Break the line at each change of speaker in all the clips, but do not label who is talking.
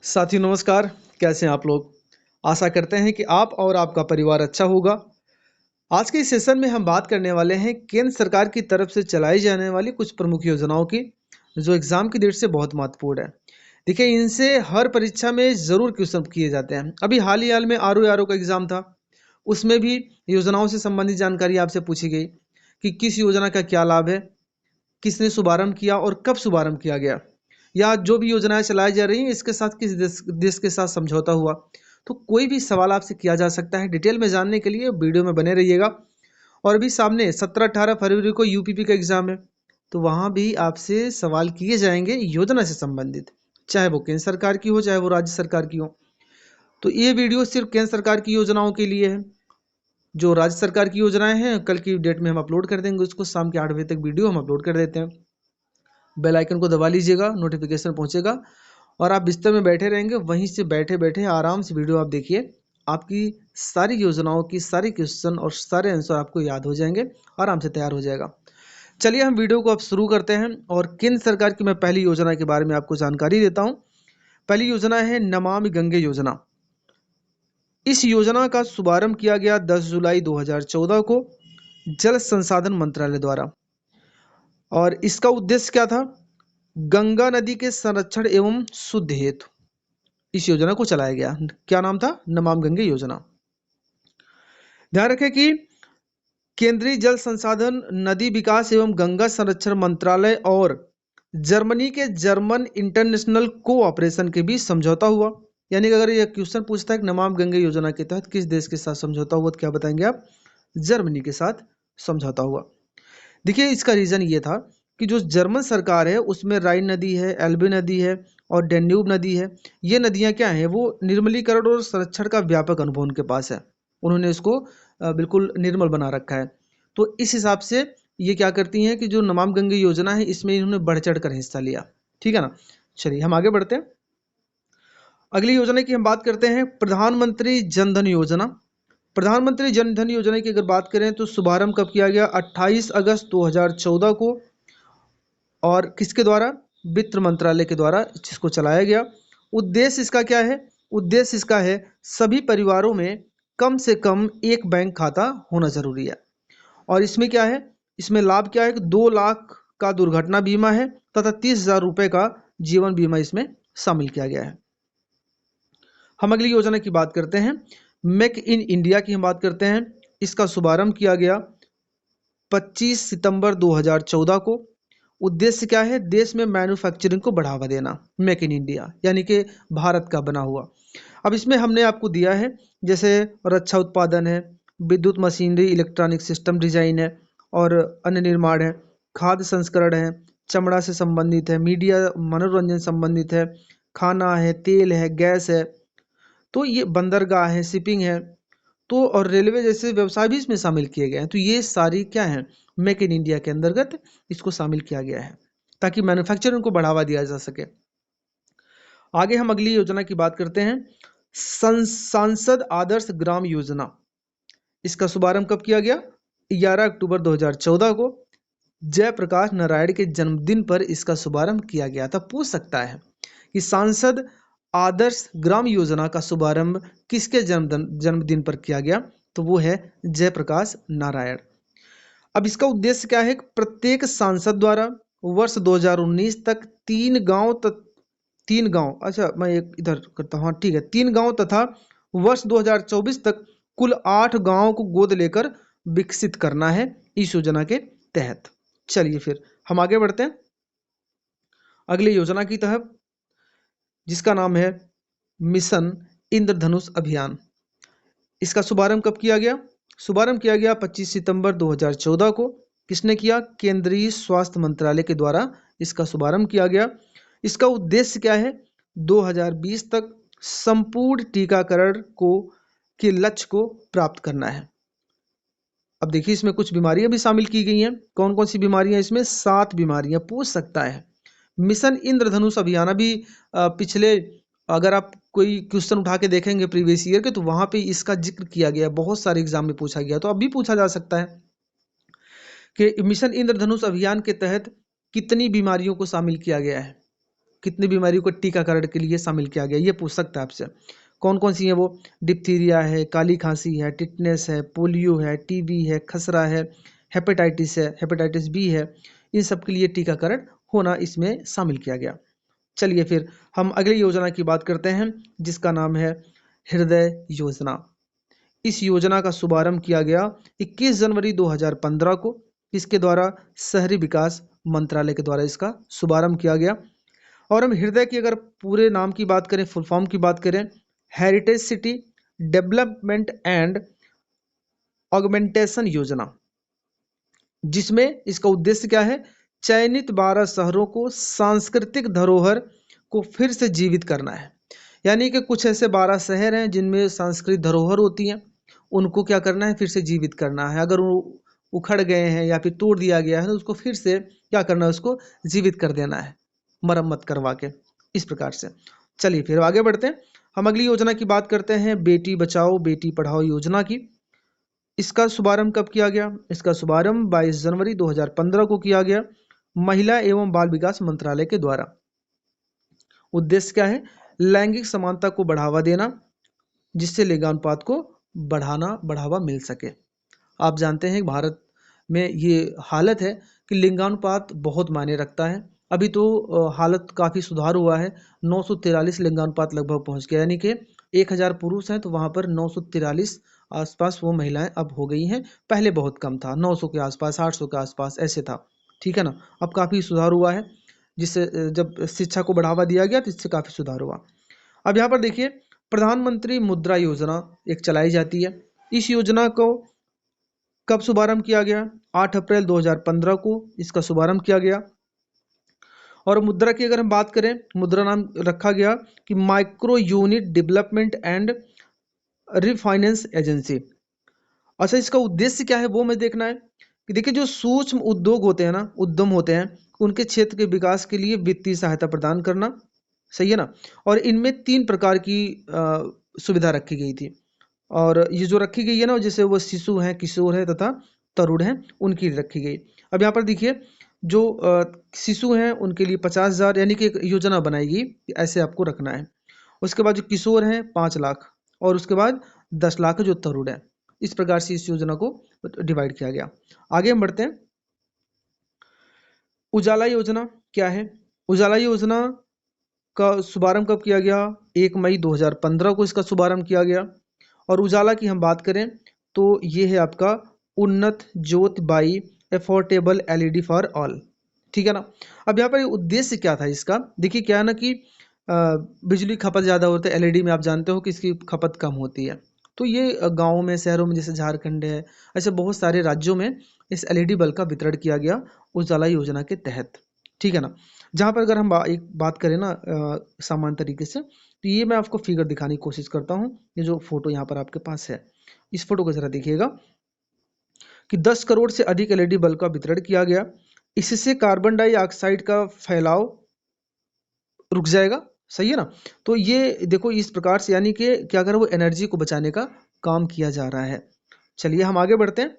साथियों नमस्कार। कैसे हैं आप लोग। आशा करते हैं कि आप और आपका परिवार अच्छा होगा। आज के इस सेशन में हम बात करने वाले हैं केंद्र सरकार की तरफ से चलाई जाने वाली कुछ प्रमुख योजनाओं की, जो एग्जाम की दृष्टि से बहुत महत्वपूर्ण है। देखिए, इनसे हर परीक्षा में जरूर क्वेश्चन किए जाते हैं। अभी हाल में आर का एग्जाम था, उसमें भी योजनाओं से संबंधित जानकारी आपसे पूछी गई कि किस योजना का क्या लाभ है, किसने शुभारंभ किया और कब शुभारंभ किया गया, या जो भी योजनाएं चलाई जा रही हैं इसके साथ किस देश के साथ समझौता हुआ। तो कोई भी सवाल आपसे किया जा सकता है। डिटेल में जानने के लिए वीडियो में बने रहिएगा। और अभी सामने 17-18 फरवरी को यूपीपी का एग्जाम है, तो वहाँ भी आपसे सवाल किए जाएंगे योजना से संबंधित, चाहे वो केंद्र सरकार की हो चाहे वो राज्य सरकार की हो। तो ये वीडियो सिर्फ केंद्र सरकार की योजनाओं के लिए है। जो राज्य सरकार की योजनाएं हैं कल की डेट में हम अपलोड कर देंगे उसको, शाम के 8 बजे तक वीडियो हम अपलोड कर देते हैं। बेल आइकन को दबा लीजिएगा, नोटिफिकेशन पहुंचेगा और आप बिस्तर में बैठे रहेंगे, वहीं से बैठे बैठे आराम से वीडियो आप देखिए। आपकी सारी योजनाओं की सारी क्वेश्चन और सारे आंसर आपको याद हो जाएंगे, आराम से तैयार हो जाएगा। चलिए हम वीडियो को अब शुरू करते हैं और केंद्र सरकार की मैं पहली योजना के बारे में आपको जानकारी देता हूं। पहली योजना है नमामि गंगे योजना। इस योजना का शुभारंभ किया गया 10 जुलाई 2014 को जल संसाधन मंत्रालय द्वारा। और इसका उद्देश्य क्या था? गंगा नदी के संरक्षण एवं शुद्ध हेतु इस योजना को चलाया गया। क्या नाम था? नमामि गंगे योजना। ध्यान रखें कि केंद्रीय जल संसाधन, नदी विकास एवं गंगा संरक्षण मंत्रालय और जर्मनी के जर्मन इंटरनेशनल कोऑपरेशन के बीच समझौता हुआ। यानी कि अगर यह क्वेश्चन पूछता है कि नमामि गंगे योजना के तहत किस देश के साथ समझौता हुआ, तो क्या बताएंगे आप? जर्मनी के साथ समझौता हुआ। देखिए, इसका रीजन ये था कि जो जर्मन सरकार है उसमें राइन नदी है, एल्बे नदी है और डेन्यूब नदी है। ये नदियां क्या हैं? वो निर्मलीकरण और संरक्षण का व्यापक अनुभव उनके पास है। उन्होंने इसको बिल्कुल निर्मल बना रखा है। तो इस हिसाब से ये क्या करती हैं कि जो नमामि गंगे योजना है इसमें इन्होंने बढ़ चढ़ कर हिस्सा लिया। ठीक है ना। चलिए हम आगे बढ़ते हैं। अगली योजना की हम बात करते हैं प्रधानमंत्री जन धन योजना। प्रधानमंत्री जन धन योजना की अगर बात करें तो शुभारंभ कब किया गया? 28 अगस्त 2014 को। और किसके द्वारा? वित्त मंत्रालय के द्वारा जिसको चलाया गया। उद्देश्य इसका क्या है? उद्देश्य इसका है सभी परिवारों में कम से कम एक बैंक खाता होना जरूरी है। और इसमें क्या है? इसमें लाभ क्या है कि 2 लाख का दुर्घटना बीमा है तथा 30,000 रुपए का जीवन बीमा इसमें शामिल किया गया है। हम अगली योजना की बात करते हैं, मेक इन इंडिया की हम बात करते हैं। इसका शुभारंभ किया गया 25 सितंबर 2014 को। उद्देश्य क्या है? देश में मैन्युफैक्चरिंग को बढ़ावा देना, मेक इन इंडिया यानी कि भारत का बना हुआ। अब इसमें हमने आपको दिया है जैसे रक्षा उत्पादन है, विद्युत मशीनरी इलेक्ट्रॉनिक सिस्टम डिजाइन है और अन्य निर्माण है, खाद्य संस्करण है, चमड़ा से संबंधित है, मीडिया मनोरंजन संबंधित है, खाना है, तेल है, गैस है, तो ये बंदरगाह है, शिपिंग है, तो और रेलवे जैसे व्यवसाय भी इसमें शामिल किए गए हैं। तो ये सारी क्या है? मेक इन इंडिया के अंतर्गत इसको शामिल किया गया है ताकि मैन्युफैक्चरिंग को बढ़ावा दिया जा सके। आगे हम अगली योजना की बात करते हैं, सांसद आदर्श ग्राम योजना। इसका शुभारंभ कब किया गया? 11 अक्टूबर 2014 को जयप्रकाश नारायण के जन्मदिन पर इसका शुभारंभ किया गया था। पूछ सकता है कि सांसद आदर्श ग्राम योजना का शुभारंभ किसके जन्मदिन पर किया गया? तो वो है जयप्रकाश नारायण। अब इसका उद्देश्य क्या है? प्रत्येक सांसद द्वारा वर्ष 2019 तक 3 गांव, अच्छा मैं एक इधर करता हूँ, हाँ ठीक है, 3 गांव तथा वर्ष 2024 तक कुल 8 गांवों को गोद लेकर विकसित करना है इस योजना के तहत। चलिए फिर हम आगे बढ़ते हैं अगली योजना की तरफ, जिसका नाम है मिशन इंद्रधनुष अभियान। इसका शुभारंभ कब किया गया? शुभारंभ किया गया 25 सितंबर 2014 को। किसने किया? केंद्रीय स्वास्थ्य मंत्रालय के द्वारा इसका शुभारंभ किया गया। इसका उद्देश्य क्या है? 2020 तक संपूर्ण टीकाकरण को के लक्ष्य को प्राप्त करना है। अब देखिए, इसमें कुछ बीमारियां भी शामिल की गई हैं। कौन कौन सी बीमारियां? इसमें 7 बीमारियां पूछ सकता है। मिशन इंद्रधनुष अभियान अभी पिछले, अगर आप कोई क्वेश्चन उठा के देखेंगे प्रीवियस ईयर के, तो वहां पे इसका जिक्र किया गया, बहुत सारे एग्जाम में पूछा गया, तो अब भी पूछा जा सकता है कि मिशन इंद्रधनुष अभियान के तहत कितनी बीमारियों को शामिल किया गया है। कितनी बीमारियों को टीकाकरण के लिए शामिल किया गया, ये पूछ सकता है आपसे। कौन कौन सी है वो? डिप्थीरिया है, काली खांसी है, टिटनेस है, पोलियो है, टीबी है, खसरा है, हेपेटाइटिस है, हेपेटाइटिस बी है। इन सब के लिए टीकाकरण होना इसमें शामिल किया गया। चलिए फिर हम अगली योजना की बात करते हैं, जिसका नाम है हृदय योजना। इस योजना का शुभारंभ किया गया 21 जनवरी 2015 को। इसके द्वारा शहरी विकास मंत्रालय के द्वारा इसका शुभारंभ किया गया। और हम हृदय की अगर पूरे नाम की बात करें, फुल फॉर्म की बात करें, heritage city development and augmentation योजना, जिसमें इसका उद्देश्य क्या है? चयनित 12 शहरों को सांस्कृतिक धरोहर को फिर से जीवित करना है। यानी कि कुछ ऐसे 12 शहर हैं जिनमें सांस्कृतिक धरोहर होती हैं, उनको क्या करना है? फिर से जीवित करना है। अगर वो उखड़ गए हैं या फिर तोड़ दिया गया है तो उसको फिर से क्या करना है? उसको जीवित कर देना है, मरम्मत करवा के, इस प्रकार से। चलिए फिर आगे बढ़ते हैं। हम अगली योजना की बात करते हैं, बेटी बचाओ बेटी पढ़ाओ योजना की। इसका शुभारंभ कब किया गया? इसका शुभारंभ 22 जनवरी 2015 को किया गया, महिला एवं बाल विकास मंत्रालय के द्वारा। उद्देश्य क्या है? लैंगिक समानता को बढ़ावा देना, जिससे लिंगानुपात को बढ़ावा मिल सके। आप जानते हैं भारत में ये हालत है कि लिंगानुपात बहुत मायने रखता है। अभी तो हालत काफ़ी सुधार हुआ है, 943 लिंगानुपात लगभग पहुंच गया, यानी कि 1000 पुरुष हैं तो वहाँ पर 943 आसपास वो महिलाएं अब हो गई हैं। पहले बहुत कम था, 900 के आसपास, 800 के आसपास ऐसे था, ठीक है ना। अब काफ़ी सुधार हुआ है, जिससे जब शिक्षा को बढ़ावा दिया गया तो इससे काफ़ी सुधार हुआ। अब यहाँ पर देखिए, प्रधानमंत्री मुद्रा योजना एक चलाई जाती है। इस योजना को कब शुभारंभ किया गया? 8 अप्रैल 2015 को इसका शुभारंभ किया गया। और मुद्रा की अगर हम बात करें, मुद्रा नाम रखा गया कि micro unit development and refinance agency. अच्छा, इसका उद्देश्य क्या है वो हमें देखना है कि देखिए, जो सूक्ष्म उद्योग होते हैं ना, उद्यम होते हैं, उनके क्षेत्र के विकास के लिए वित्तीय सहायता प्रदान करना, सही है ना। और इनमें 3 प्रकार की सुविधा रखी गई थी। और ये जो रखी गई है ना, जैसे वो शिशु हैं, किशोर है तथा तरुण हैं, उनकी रखी गई। अब यहाँ पर देखिए, जो शिशु हैं उनके लिए 50,000, यानी कि एक योजना बनाएगी कि ऐसे आपको रखना है। उसके बाद जो किशोर हैं 5 लाख, और उसके बाद 10 लाख जो तरुण है। इस प्रकार से इस योजना को डिवाइड किया गया। आगे हम बढ़ते हैं। उजाला योजना क्या है? उजाला योजना का शुभारंभ कब किया गया? 1 मई 2015 को इसका शुभारंभ किया गया। और उजाला की हम बात करें तो ये है आपका उन्नत ज्योत by affordable LED for all, ठीक है ना। अब यहाँ पर उद्देश्य क्या था इसका? देखिए क्या है ना कि बिजली खपत ज़्यादा होता है एलईडी में, आप जानते हो कि इसकी खपत कम होती है। तो ये गाँवों में, शहरों में, जैसे झारखंड है, ऐसे बहुत सारे राज्यों में इस एलईडी बल्ब का वितरण किया गया उजाला योजना के तहत, ठीक है ना। जहाँ पर अगर हम एक बात करें ना सामान्य तरीके से, तो ये मैं आपको फिगर दिखाने की कोशिश करता हूँ। ये जो फोटो यहाँ पर आपके पास है, इस फोटो को जरा देखिएगा कि 10 करोड़ से अधिक एलईडी बल्ब का वितरण किया गया। इससे कार्बन डाइऑक्साइड का फैलाव रुक जाएगा, सही है ना। तो ये देखो इस प्रकार से, यानी कि क्या कर, वो एनर्जी को बचाने का काम किया जा रहा है। चलिए हम आगे बढ़ते हैं।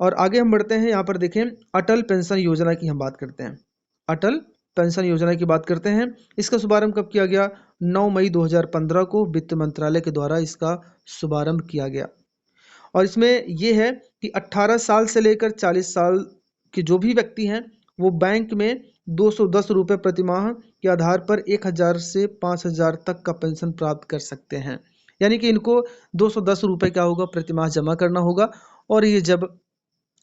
और आगे हम बढ़ते हैं, यहाँ पर देखें, अटल पेंशन योजना की हम बात करते हैं। अटल पेंशन योजना की बात करते हैं। इसका शुभारंभ कब किया गया? 9 मई 2015 को वित्त मंत्रालय के द्वारा इसका शुभारंभ किया गया। और इसमें यह है कि 18 साल से लेकर 40 साल के जो भी व्यक्ति हैं, वो बैंक में 210 रुपये प्रतिमाह के आधार पर 1000 से 5000 तक का पेंशन प्राप्त कर सकते हैं। यानी कि इनको 210 रुपये क्या होगा? प्रतिमाह जमा करना होगा। और ये जब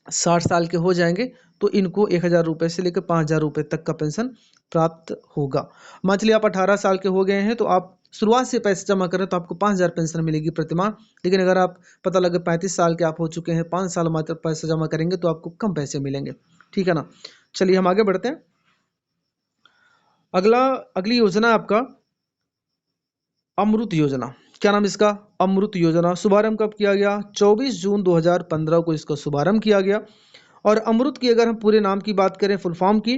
60 साल के हो जाएंगे तो इनको 1000 रुपये से लेकर 5000 रुपये तक का पेंशन प्राप्त होगा। मान चलिए आप 18 साल के हो गए हैं तो आप शुरुआत से पैसे जमा करें तो आपको 5000 पेंशन मिलेगी प्रतिमाह। लेकिन अगर आप पता लगे 35 साल के आप हो चुके हैं, 5 साल मात्र पैसे जमा करेंगे तो आपको कम पैसे मिलेंगे, ठीक है ना। चलिए हम आगे बढ़ते हैं। अगली योजना आपका अमृत योजना। क्या नाम इसका? अमृत योजना। शुभारंभ कब किया गया? 24 जून 2015 को इसका शुभारंभ किया गया। और अमृत की अगर हम पूरे नाम की बात करें, फुल फॉर्म की,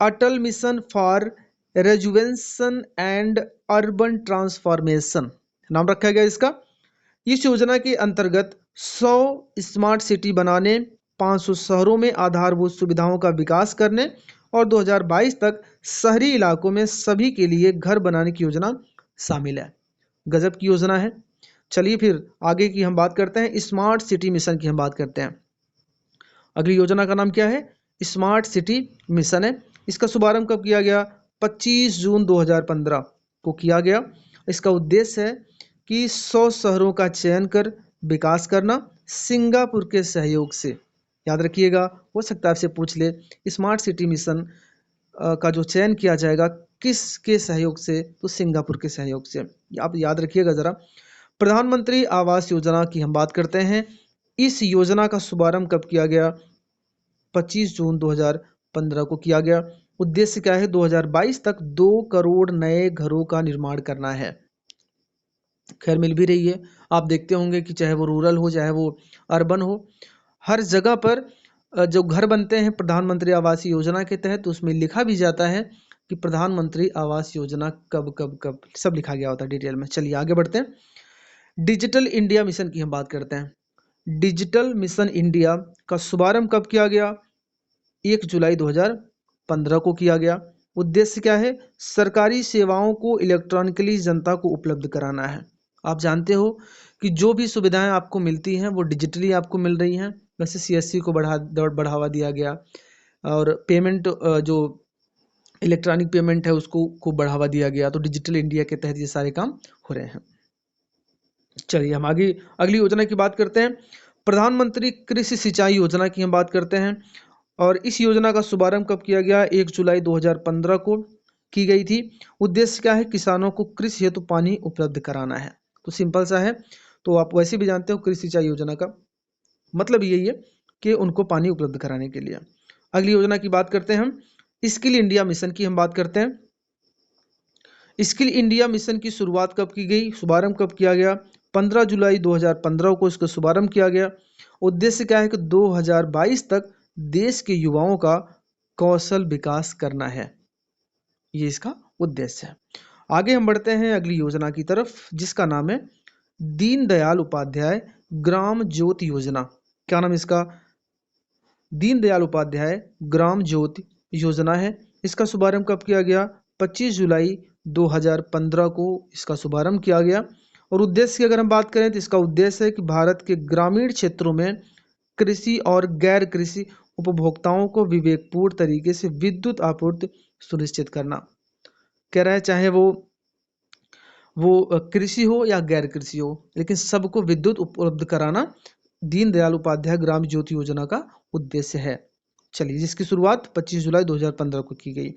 Atal mission for rejuvenation and urban transformation नाम रखा गया इसका। इस योजना के अंतर्गत 100 स्मार्ट सिटी बनाने, 500 शहरों में आधारभूत सुविधाओं का विकास करने और 2022 तक शहरी इलाकों में सभी के लिए घर बनाने की योजना शामिल है। गजब की योजना है। चलिए फिर आगे की हम बात करते हैं, स्मार्ट सिटी मिशन की हम बात करते हैं। अगली योजना का नाम क्या है? स्मार्ट सिटी मिशन है। इसका शुभारंभ कब किया गया? 25 जून 2015 को किया गया। इसका उद्देश्य है कि 100 शहरों का चयन कर विकास करना, सिंगापुर के सहयोग से। याद रखिएगा, हो सकता है आपसे पूछ ले स्मार्ट सिटी मिशन का जो चयन किया जाएगा किसके सहयोग से? तो सिंगापुर के सहयोग से। आप याद रखिएगा ज़रा। प्रधानमंत्री आवास योजना की हम बात करते हैं। इस योजना का शुभारंभ कब किया गया? 25 जून 2015 को किया गया। उद्देश्य क्या है? 2022 तक 2 करोड़ नए घरों का निर्माण करना है। खैर मिल भी रही है। आप देखते होंगे कि चाहे वो रूरल हो चाहे वो अर्बन हो, हर जगह पर जो घर बनते हैं प्रधानमंत्री आवास योजना के तहत, तो उसमें लिखा भी जाता है कि प्रधानमंत्री आवास योजना कब कब कब, सब लिखा गया होता है डिटेल में। चलिए आगे बढ़ते हैं। डिजिटल इंडिया मिशन की हम बात करते हैं। डिजिटल मिशन इंडिया का शुभारंभ कब किया गया? 1 जुलाई 2015 को किया गया। उद्देश्य क्या है? सरकारी सेवाओं को इलेक्ट्रॉनिकली जनता को उपलब्ध कराना है। आप जानते हो कि जो भी सुविधाएं आपको मिलती हैं वो डिजिटली आपको मिल रही हैं। वैसे सीएससी को बढ़ावा दिया गया, और पेमेंट जो इलेक्ट्रॉनिक पेमेंट है उसको खूब बढ़ावा दिया गया। तो डिजिटल इंडिया के तहत ये सारे काम हो रहे हैं। चलिए हम आगे अगली योजना की बात करते हैं। प्रधानमंत्री कृषि सिंचाई योजना की हम बात करते हैं। और इस योजना का शुभारंभ कब किया गया? 1 जुलाई 2015 को की गई थी। उद्देश्य क्या है? किसानों को कृषि हेतु पानी उपलब्ध कराना है। तो सिंपल सा है। तो आप वैसे भी जानते हो कृषि सिंचाई योजना का मतलब यही है कि उनको पानी उपलब्ध कराने के लिए। अगली योजना की बात करते हैं हम, स्किल इंडिया मिशन की हम बात करते हैं। स्किल इंडिया मिशन की शुरुआत कब की गई? शुभारंभ कब किया गया? 15 जुलाई 2015 को इसका शुभारंभ किया गया। उद्देश्य क्या है कि 2022 तक देश के युवाओं का कौशल विकास करना है। ये इसका उद्देश्य है। आगे हम बढ़ते हैं अगली योजना की तरफ, जिसका नाम है दीनदयाल उपाध्याय ग्राम ज्योति योजना। क्या नाम इसका? दीनदयाल उपाध्याय ग्राम ज्योति योजना है। इसका शुभारंभ कब किया गया? 25 जुलाई 2015 को इसका शुभारंभ किया गया। और उद्देश्य की अगर हम बात करें तो इसका उद्देश्य है कि भारत के ग्रामीण क्षेत्रों में कृषि और गैर कृषि उपभोक्ताओं को विवेकपूर्ण तरीके से विद्युत आपूर्ति सुनिश्चित करना। कह रहा है चाहे वो कृषि हो या गैर कृषि हो, लेकिन सबको विद्युत उपलब्ध कराना दीनदयाल उपाध्याय ग्राम ज्योति योजना का उद्देश्य है। चलिए, जिसकी शुरुआत 25 जुलाई 2015 को की गई।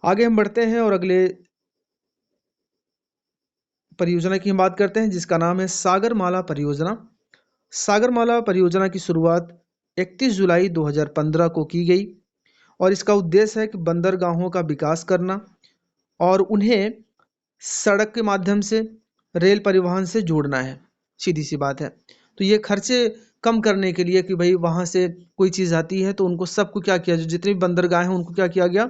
आगे हम बढ़ते हैं और अगले परियोजना की हम बात करते हैं, जिसका नाम है सागरमाला परियोजना। सागरमाला परियोजना की शुरुआत 31 जुलाई 2015 को की गई और इसका उद्देश्य है कि बंदरगाहों का विकास करना और उन्हें सड़क के माध्यम से, रेल परिवहन से जोड़ना है। सीधी सी बात है। तो ये खर्चे कम करने के लिए कि भाई वहाँ से कोई चीज़ आती है तो उनको सबको क्या किया, जो जितने भी बंदरगाह हैं उनको क्या किया गया,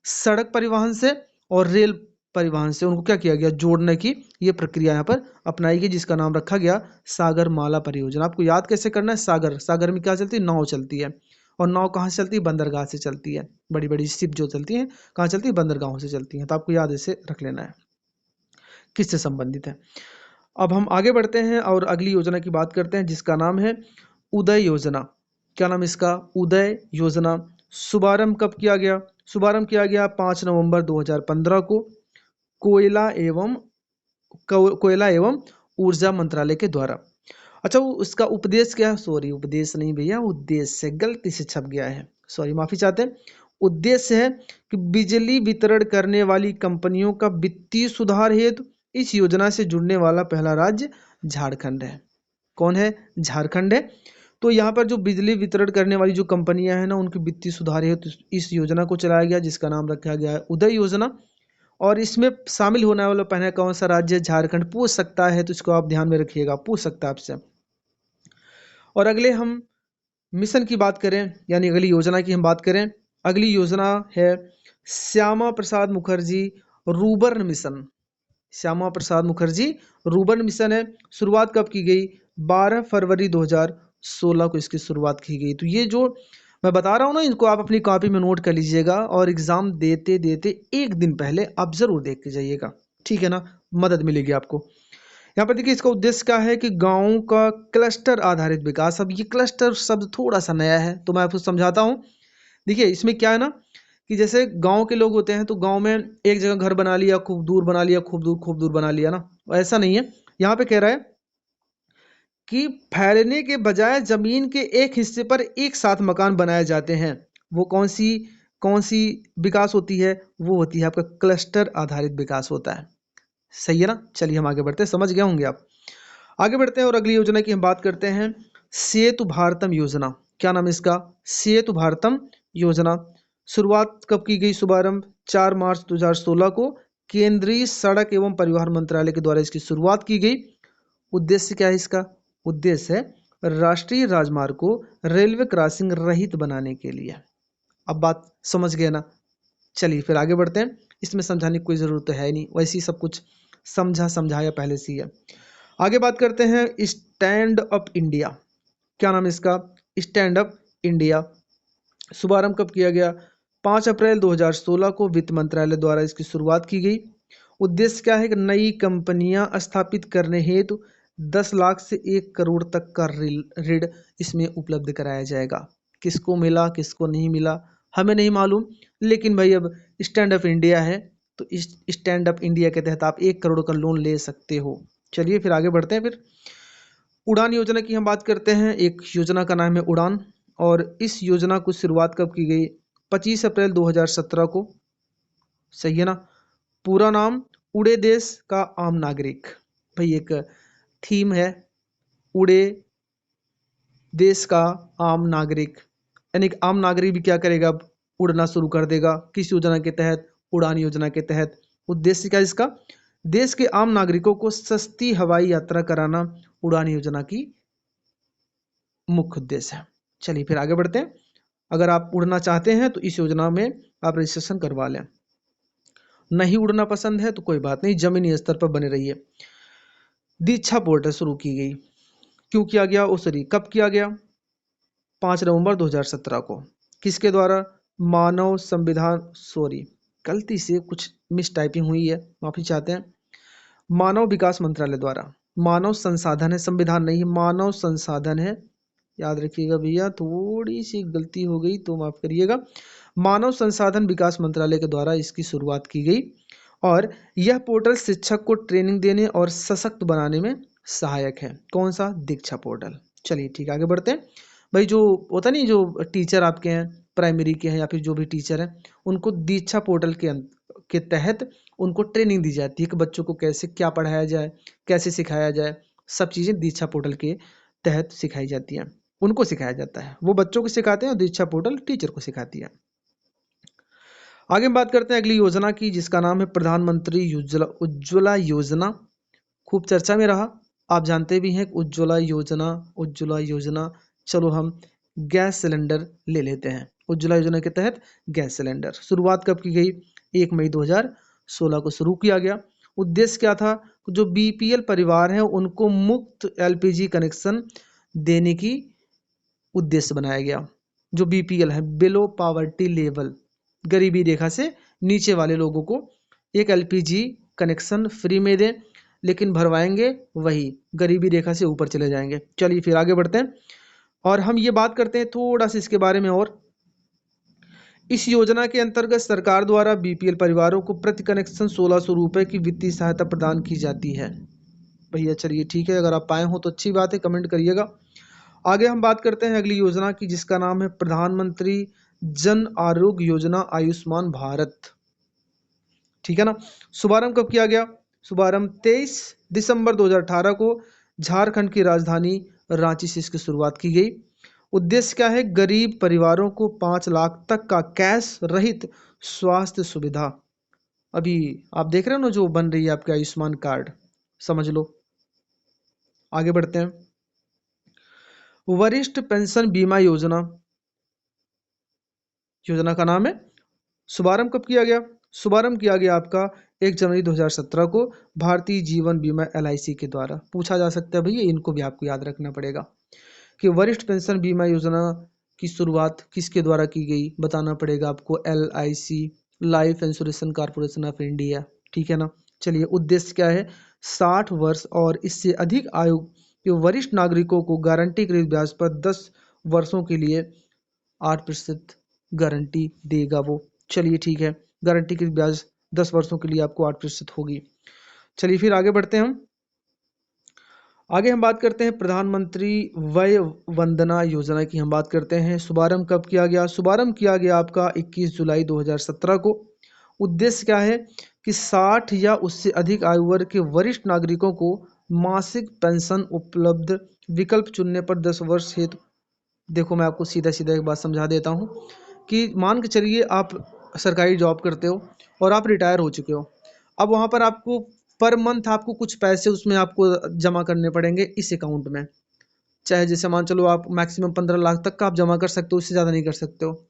सड़क परिवहन से और रेल परिवहन से उनको क्या किया गया, जोड़ने की ये प्रक्रिया यहाँ पर अपनाई गई, जिसका नाम रखा गया सागरमाला परियोजना। आपको याद कैसे करना है? सागर, सागर में क्या चलती है? नाव चलती है। और नाव कहाँ से चलती है? बंदरगाह से चलती है। बड़ी बड़ी शिप जो चलती हैं कहाँ चलती है? बंदरगाहों से चलती हैं। तो आपको याद ऐसे रख लेना है किससे संबंधित है। अब हम आगे बढ़ते हैं और अगली योजना की बात करते हैं, जिसका नाम है उदय योजना। क्या नाम इसका? उदय योजना। शुभारंभ कब किया गया? शुभारंभ किया गया 5 नवंबर 2015 को कोयला एवं ऊर्जा मंत्रालय के द्वारा। अच्छा, वो उसका उपदेश क्या है? सॉरी, उपदेश नहीं भैया, उद्देश्य गलती से छप गया है, सॉरी माफी चाहते हैं। उद्देश्य है कि बिजली वितरण करने वाली कंपनियों का वित्तीय सुधार हेतु इस योजना से जुड़ने वाला पहला राज्य झारखंड है। कौन है? झारखंड है। तो यहाँ पर जो बिजली वितरण करने वाली जो कंपनियां हैं ना, उनके वित्तीय सुधार हेतु इस योजना को चलाया गया, जिसका नाम रखा गया है उदय योजना। और इसमें शामिल होने वाला पहला कौन सा राज्य? झारखंड। पूछ सकता है, तो इसको आप ध्यान में रखिएगा, पूछ सकता है आपसे। और अगले हम मिशन की बात करें, यानी अगली योजना की हम बात करें, अगली योजना है Shyama Prasad Mukherjee rurban mission. Shyama Prasad Mukherjee rurban mission है। शुरुआत कब की गई? 12 फरवरी 2016 को इसकी शुरुआत की गई। तो ये जो मैं बता रहा हूँ ना, इनको आप अपनी कॉपी में नोट कर लीजिएगा और एग्जाम देते देते एक दिन पहले आप जरूर देख के जाइएगा, ठीक है ना, मदद मिलेगी आपको। यहाँ पर देखिए इसका उद्देश्य क्या है कि गाँव का क्लस्टर आधारित विकास। अब ये क्लस्टर शब्द थोड़ा सा नया है तो मैं आपको समझाता हूँ। देखिए इसमें क्या है ना कि जैसे गांव के लोग होते हैं तो गांव में एक जगह घर बना लिया, खूब दूर बना लिया, खूब दूर बना लिया ना, ऐसा नहीं है। यहाँ पे कह रहा है कि फैलने के बजाय जमीन के एक हिस्से पर एक साथ मकान बनाए जाते हैं। वो कौन सी विकास होती है? वो होती है आपका क्लस्टर आधारित विकास होता है। सही है ना। चलिए हम आगे बढ़ते हैं, समझ गए होंगे आप। आगे बढ़ते हैं और अगली योजना की हम बात करते हैं, सेतु भारतम योजना। क्या नाम है इसका? सेतु भारतम योजना। शुरुआत कब की गई? शुभारंभ 4 मार्च 2016 को केंद्रीय सड़क एवं परिवहन मंत्रालय के द्वारा इसकी शुरुआत की गई। उद्देश्य क्या है इसका? उद्देश्य है राष्ट्रीय राजमार्ग को रेलवे क्रॉसिंग रहित बनाने के लिए। अब बात समझ गए ना। चलिए फिर आगे बढ़ते हैं। इसमें समझाने की कोई ज़रूरत तो है नहीं, वैसे ही सब कुछ समझाया पहले से ही है। आगे बात करते हैं स्टैंड अप इंडिया। क्या नाम है इसका? Stand up India. शुभारंभ कब किया गया? 5 अप्रैल 2016 को वित्त मंत्रालय द्वारा इसकी शुरुआत की गई। उद्देश्य क्या है कि नई कंपनियां स्थापित करने हेतु 10 लाख से 1 करोड़ तक का ऋण इसमें उपलब्ध कराया जाएगा। किसको मिला किसको नहीं मिला हमें नहीं मालूम, लेकिन भाई अब स्टैंड अप इंडिया है तो इस स्टैंड अप इंडिया के तहत आप 1 करोड़ का लोन ले सकते हो। चलिए फिर आगे बढ़ते हैं। फिर उड़ान योजना की हम बात करते हैं। एक योजना का नाम है उड़ान, और इस योजना को शुरुआत कब की गई? 25 अप्रैल 2017 को। सही है ना। पूरा नाम उड़े देश का आम नागरिक। भाई एक थीम है, उड़े देश का आम नागरिक, यानी कि आम नागरिक भी क्या करेगा? अब उड़ना शुरू कर देगा। किस योजना के तहत? उड़ान योजना के तहत। उद्देश्य क्या है इसका? देश के आम नागरिकों को सस्ती हवाई यात्रा कराना उड़ान योजना की मुख्य उद्देश्य है। चलिए फिर आगे बढ़ते हैं। अगर आप उड़ना चाहते हैं तो इस योजना में आप रजिस्ट्रेशन करवा लें। नहीं उड़ना पसंद है तो कोई बात नहीं, जमीनी स्तर पर बने रहिए। दीक्षा पोर्टल शुरू की गई। क्यों किया गया? सॉरी, कब किया गया? 5 नवंबर 2017 को। किसके द्वारा? मानव संविधान, सॉरी गलती से कुछ मिस टाइपिंग हुई है, माफी चाहते हैं। मानव विकास मंत्रालय द्वारा। मानव संसाधन है, संविधान नहीं, मानव संसाधन है, याद रखिएगा भैया, थोड़ी सी गलती हो गई तो माफ करिएगा। मानव संसाधन विकास मंत्रालय के द्वारा इसकी शुरुआत की गई और यह पोर्टल शिक्षक को ट्रेनिंग देने और सशक्त बनाने में सहायक है। कौन सा? दीक्षा पोर्टल। चलिए ठीक, आगे बढ़ते हैं। भाई जो होता नहीं, जो टीचर आपके हैं, प्राइमरी के हैं या फिर जो भी टीचर हैं, उनको दीक्षा पोर्टल के तहत उनको ट्रेनिंग दी जाती है कि बच्चों को कैसे क्या पढ़ाया जाए, कैसे सिखाया जाए। सब चीज़ें दीक्षा पोर्टल के तहत सिखाई जाती हैं, उनको सिखाया जाता है। वो बच्चों को सिखाते हैं और दीक्षा पोर्टल टीचर को सिखाती है। आगे हम बात करते हैं अगली योजना की, जिसका नाम है प्रधानमंत्री उज्ज्वला योजना। खूब चर्चा में रहा, आप जानते भी हैं उज्ज्वला योजना। चलो हम गैस सिलेंडर ले लेते हैं। उज्ज्वला योजना के तहत गैस सिलेंडर शुरुआत कब की गई? 1 मई 2016 को शुरू किया गया। उद्देश्य क्या था? जो बीपीएल परिवार हैं उनको मुफ्त एलपीजी कनेक्शन देने की उद्देश्य बनाया गया। जो बीपीएल है, बिलो पावर्टी लेवल, गरीबी रेखा से नीचे वाले लोगों को एक एलपीजी कनेक्शन फ्री में दें, लेकिन भरवाएंगे वही गरीबी रेखा से ऊपर चले जाएंगे। चलिए फिर आगे बढ़ते हैं और हम ये बात करते हैं थोड़ा सा इसके बारे में। और इस योजना के अंतर्गत सरकार द्वारा बीपीएल परिवारों को प्रति कनेक्शन 1600 रुपये की वित्तीय सहायता प्रदान की जाती है। भैया चलिए ठीक है, अगर आप पाए हो तो अच्छी बात है, कमेंट करिएगा। आगे हम बात करते हैं अगली योजना की, जिसका नाम है प्रधानमंत्री जन आरोग्य योजना आयुष्मान भारत। ठीक है ना। शुभारंभ कब किया गया? शुभारंभ 23 दिसंबर 2018 को झारखंड की राजधानी रांची से इसकी शुरुआत की गई। उद्देश्य क्या है? गरीब परिवारों को 5 लाख तक का कैश रहित स्वास्थ्य सुविधा। अभी आप देख रहे हो ना जो बन रही है आपके आयुष्मान कार्ड, समझ लो। आगे बढ़ते हैं। वरिष्ठ पेंशन बीमा योजना, योजना का नाम है। शुभारंभ कब किया गया? शुभारंभ किया गया आपका 1 जनवरी 2017 को भारतीय जीवन बीमा एलआईसी के द्वारा। पूछा जा सकता है भैया, इनको भी आपको याद रखना पड़ेगा कि वरिष्ठ पेंशन बीमा योजना की शुरुआत किसके द्वारा की गई बताना पड़ेगा आपको। LIC, life insurance corporation of India, ठीक है ना। चलिए, उद्देश्य क्या है? 60 वर्ष और इससे अधिक आयु के वरिष्ठ नागरिकों को गारंटीकृत ब्याज पर 10 वर्षों के लिए 8% गारंटी देगा वो। चलिए ठीक है, गारंटीकृत ब्याज 10 वर्षों के लिए आपको 8% होगी। चलिए फिर आगे बढ़ते हैं हम। आगे हम बात करते हैं प्रधानमंत्री वय वंदना योजना की हम बात करते हैं। शुभारंभ कब किया गया? शुभारंभ किया गया आपका 21 जुलाई 2017 को। उद्देश्य क्या है कि 60 या उससे अधिक आयु वर्ग के वरिष्ठ नागरिकों को मासिक पेंशन उपलब्ध विकल्प चुनने पर 10 वर्ष हेतु। देखो, मैं आपको सीधा सीधा एक बात समझा देता हूँ कि मान के चलिए आप सरकारी जॉब करते हो और आप रिटायर हो चुके हो। अब वहाँ पर आपको पर मंथ आपको कुछ पैसे उसमें आपको जमा करने पड़ेंगे इस अकाउंट में। चाहे जैसे मान चलो आप मैक्सिमम 15 लाख तक का आप जमा कर सकते हो, उससे ज़्यादा नहीं कर सकते हो।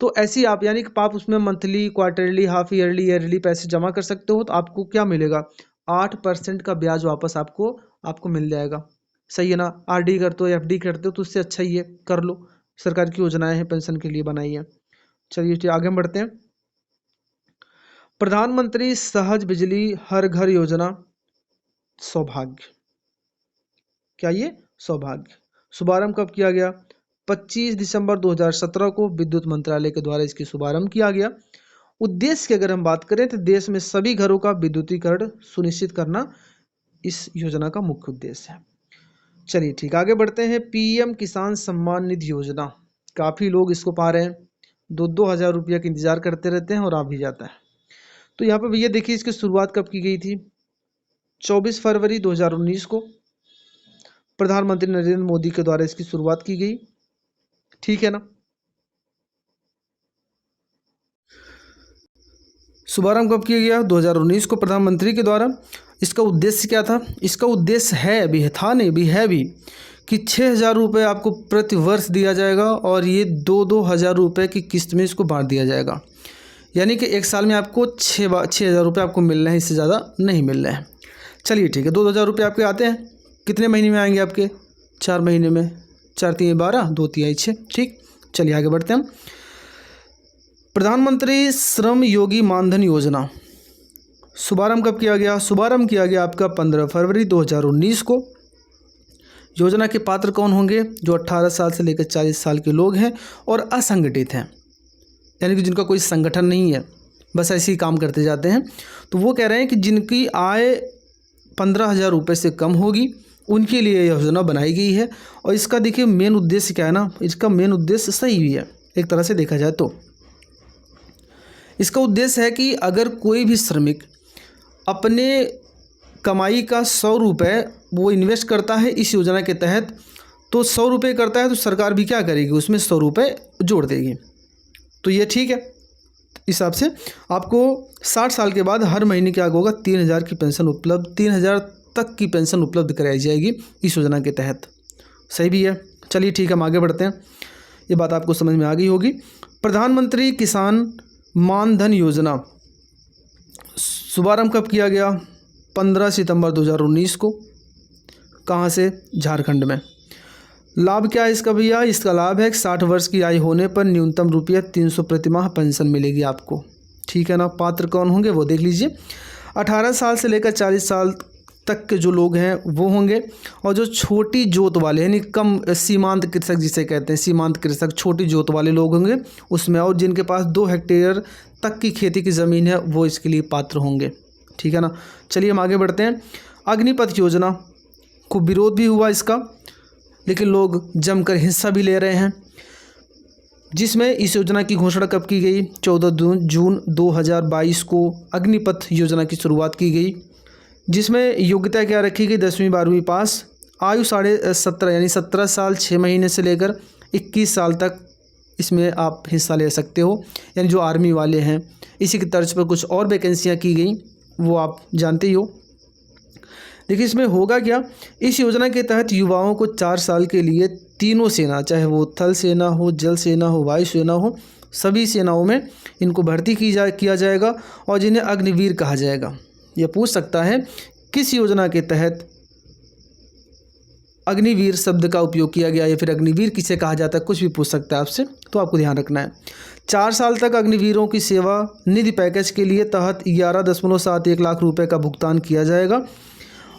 तो ऐसी आप यानी कि आप उसमें monthly, quarterly, half yearly, yearly पैसे जमा कर सकते हो। तो आपको क्या मिलेगा? 8% का ब्याज वापस आपको मिल जाएगा। सही है ना। RD करते हो, FD करते हो तो उससे अच्छा ही है, कर लो। सरकार की योजनाएं हैं, पेंशन के लिए बनाई है। चलिए आगे हम बढ़ते हैं। प्रधानमंत्री सहज बिजली हर घर योजना सौभाग्य, क्या ये सौभाग्य शुभारंभ कब किया गया? 25 दिसंबर 2017 को विद्युत मंत्रालय के द्वारा इसकी शुभारंभ किया गया। उद्देश्य की अगर हम बात करें तो देश में सभी घरों का विद्युतीकरण सुनिश्चित करना इस योजना का मुख्य उद्देश्य है। चलिए ठीक, आगे बढ़ते हैं। PM किसान सम्मान निधि योजना, काफ़ी लोग इसको पा रहे हैं। 2-2 हज़ार रुपया का इंतजार करते रहते हैं और आ भी जाता है। तो यहाँ पे भैया देखिए, इसकी शुरुआत कब की गई थी? 24 फरवरी 2019 को प्रधानमंत्री नरेंद्र मोदी के द्वारा इसकी शुरुआत की गई, ठीक है ना। शुभारंभ कब किया गया? 2019 को प्रधानमंत्री के द्वारा। इसका उद्देश्य क्या था? इसका उद्देश्य है भी, था नहीं भी, है भी कि 6,000 रुपये आपको प्रति वर्ष दिया जाएगा और ये 2-2 हज़ार रुपये की किस्त में इसको बांट दिया जाएगा। यानी कि एक साल में आपको 6,000 रुपये आपको मिल रहे हैं, इससे ज़्यादा नहीं मिल रहे हैं। चलिए ठीक है, 2,000 रुपये आपके आते हैं। कितने महीने में आएंगे आपके? 4 महीने में। 4 3 12, 2 3 6, ठीक। चलिए आगे बढ़ते हैं। प्रधानमंत्री श्रम योगी मानधन योजना, शुभारंभ कब किया गया? शुभारंभ किया गया आपका 15 फरवरी 2019 को। योजना के पात्र कौन होंगे? जो 18 साल से लेकर 40 साल के लोग हैं और असंगठित हैं, यानी कि जिनका कोई संगठन नहीं है, बस ऐसे ही काम करते जाते हैं। तो वो कह रहे हैं कि जिनकी आय 15,000 रुपये से कम होगी उनके लिए यह योजना बनाई गई है। और इसका देखिए मेन उद्देश्य क्या है ना, इसका मेन उद्देश्य सही भी है एक तरह से देखा जाए तो। इसका उद्देश्य है कि अगर कोई भी श्रमिक अपने कमाई का 100 रुपये वो इन्वेस्ट करता है इस योजना के तहत, तो 100 रुपये करता है तो सरकार भी क्या करेगी, उसमें 100 रुपये जोड़ देगी। तो ये ठीक है। इस हिसाब से आपको 60 साल के बाद हर महीने क्या होगा? 3,000 की पेंशन उपलब्ध, 3,000 तक की पेंशन उपलब्ध कराई जाएगी इस योजना के तहत। सही भी है। चलिए ठीक है, हम आगे बढ़ते हैं। ये बात आपको समझ में आ गई होगी। प्रधानमंत्री किसान मानधन योजना, शुभारंभ कब किया गया? 15 सितंबर 2019 को। कहाँ से? झारखंड में। लाभ क्या है इसका भैया? इसका लाभ है कि 60 वर्ष की आयु होने पर न्यूनतम रुपया 300 प्रतिमाह पेंशन मिलेगी आपको, ठीक है ना। पात्र कौन होंगे वो देख लीजिए। 18 साल से लेकर 40 साल तक के जो लोग हैं वो होंगे, और जो छोटी जोत वाले यानी कम सीमांत कृषक जिसे कहते हैं, सीमांत कृषक छोटी जोत वाले लोग होंगे उसमें, और जिनके पास 2 हेक्टेयर तक की खेती की ज़मीन है वो इसके लिए पात्र होंगे, ठीक है ना। चलिए हम आगे बढ़ते हैं। अग्निपथ योजना को विरोध भी हुआ इसका, लेकिन लोग जमकर हिस्सा भी ले रहे हैं, जिसमें इस योजना की घोषणा कब की गई? 14 जून 2022 को अग्निपथ योजना की शुरुआत की गई, जिसमें योग्यता क्या रखी गई? 10वीं 12वीं पास, आयु 17.5 यानी 17 साल 6 महीने से लेकर 21 साल तक इसमें आप हिस्सा ले सकते हो, यानी जो आर्मी वाले हैं। इसी की तर्ज पर कुछ और वैकेंसियाँ की गई, वो आप जानते ही हो। देखिए इसमें होगा क्या, इस योजना के तहत युवाओं को 4 साल के लिए तीनों सेना, चाहे वो थल सेना हो, जल सेना हो, वायु सेना हो, सभी सेनाओं में इनको भर्ती किया जाएगा और जिन्हें अग्निवीर कहा जाएगा। ये पूछ सकता है किस योजना के तहत अग्निवीर शब्द का उपयोग किया गया या फिर अग्निवीर किसे कहा जाता है, कुछ भी पूछ सकता है आपसे, तो आपको ध्यान रखना है। 4 साल तक अग्निवीरों की सेवा निधि पैकेज के लिए तहत 11.71 लाख रुपए का भुगतान किया जाएगा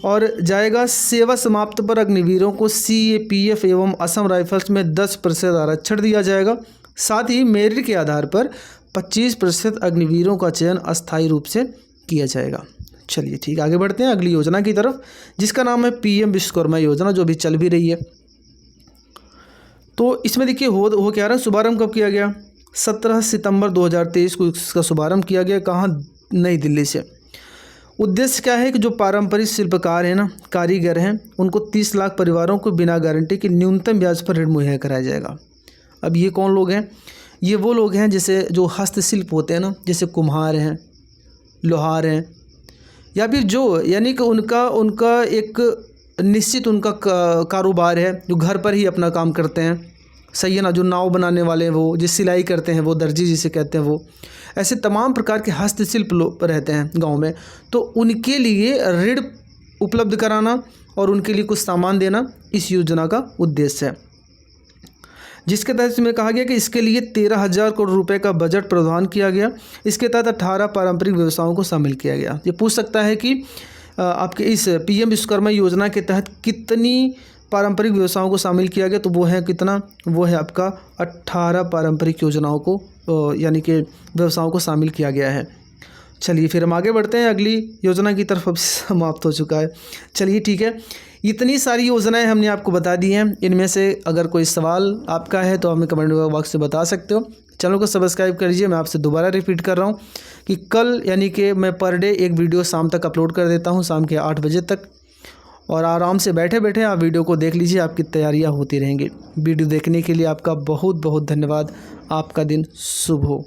और जाएगा। सेवा समाप्त पर अग्निवीरों को CAPF एवं असम राइफल्स में 10% आरक्षण दिया जाएगा। साथ ही मेरिट के आधार पर 25% अग्निवीरों का चयन अस्थायी रूप से किया जाएगा। चलिए ठीक, आगे बढ़ते हैं अगली योजना की तरफ, जिसका नाम है PM विश्वकर्मा योजना, जो अभी चल भी रही है। तो इसमें देखिए हो क्या रहा है, शुभारंभ कब किया गया? 17 सितंबर 2023 को इसका शुभारंभ किया गया। कहाँ? नई दिल्ली से। उद्देश्य क्या है कि जो पारंपरिक शिल्पकार हैं ना, कारीगर हैं, उनको 30 लाख परिवारों को बिना गारंटी के न्यूनतम ब्याज पर ऋण मुहैया कराया जाएगा। अब ये कौन लोग हैं? ये वो लोग हैं जैसे जो हस्तशिल्प होते हैं ना, जैसे कुम्हार हैं, लोहार हैं, या फिर जो यानी कि उनका एक निश्चित उनका कारोबार है, जो घर पर ही अपना काम करते हैं, सही है ना। जो नाव बनाने वाले हैं वो, जो सिलाई करते हैं वो, दर्जी जिसे कहते हैं वो, ऐसे तमाम प्रकार के हस्तशिल्प लोग रहते हैं गांव में, तो उनके लिए ऋण उपलब्ध कराना और उनके लिए कुछ सामान देना इस योजना का उद्देश्य है। जिसके तहत इसमें कहा गया कि इसके लिए 13,000 करोड़ रुपए का बजट प्रावधान किया गया। इसके तहत 18 पारंपरिक व्यवसायों को शामिल किया गया। ये पूछ सकता है कि आपके इस PM विश्वकर्मा योजना के तहत कितनी पारंपरिक व्यवसायों को शामिल किया गया, तो वो है कितना? वो है आपका 18 पारंपरिक योजनाओं को यानी कि व्यवसायों को शामिल किया गया है। चलिए फिर हम आगे बढ़ते हैं अगली योजना की तरफ। अब समाप्त हो चुका है। चलिए ठीक है, इतनी सारी योजनाएं हमने आपको बता दी हैं। इनमें से अगर कोई सवाल आपका है तो हमें कमेंट बॉक्स से बता सकते हो। चैनल को सब्सक्राइब कर लीजिए। मैं आपसे दोबारा रिपीट कर रहा हूँ कि कल यानी कि मैं पर डे एक वीडियो शाम तक अपलोड कर देता हूँ, शाम के 8 बजे तक, और आराम से बैठे बैठे आप वीडियो को देख लीजिए, आपकी तैयारियाँ होती रहेंगी। वीडियो देखने के लिए आपका बहुत बहुत धन्यवाद। आपका दिन शुभ हो।